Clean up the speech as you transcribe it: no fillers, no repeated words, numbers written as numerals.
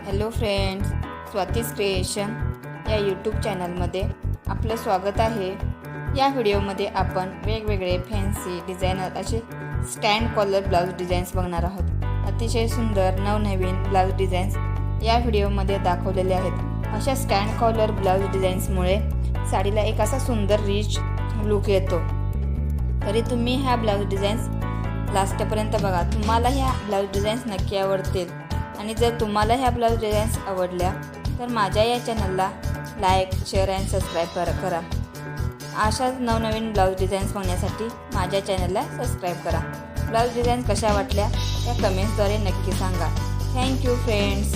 Hello friends, Swati's creation या YouTube चॅनलमध्ये आपलं स्वागत आहे। या व्हिडिओमध्ये आपण वेगवेगळे फॅन्सी डिझायनर असे स्टँड कॉलर ब्लाउज डिझाईन्स बघणार आहोत। अतिशय सुंदर नवनवीन ब्लाउज डिझाईन्स या व्हिडिओमध्ये दाखवलेले आहेत। अशा स्टँड कॉलर ब्लाउज डिझाईन्समुळे साडीला एक असा सुंदर रिच लुक येतो। तरी तुम्ही ह्या ब्लाउज डिझाईन्स लास्टपर्यंत बघा, तुम्हाला ह्या ब्लाउज डिझाईन्स नक्की आवडतील। आणि जर तुम्हाला ह्या ब्लाउज डिझाईन्स आवडल्या तर माझ्या या चॅनलला लाईक, शेअर अँड सबस्क्राईब करा। अशाच नवनवीन ब्लाउज डिझाईन्स बघण्यासाठी माझ्या चॅनलला सबस्क्राईब करा। ब्लाउज डिझाईन्स कशा वाटल्या त्या कमेंट्सद्वारे नक्की सांगा। Thank you friends.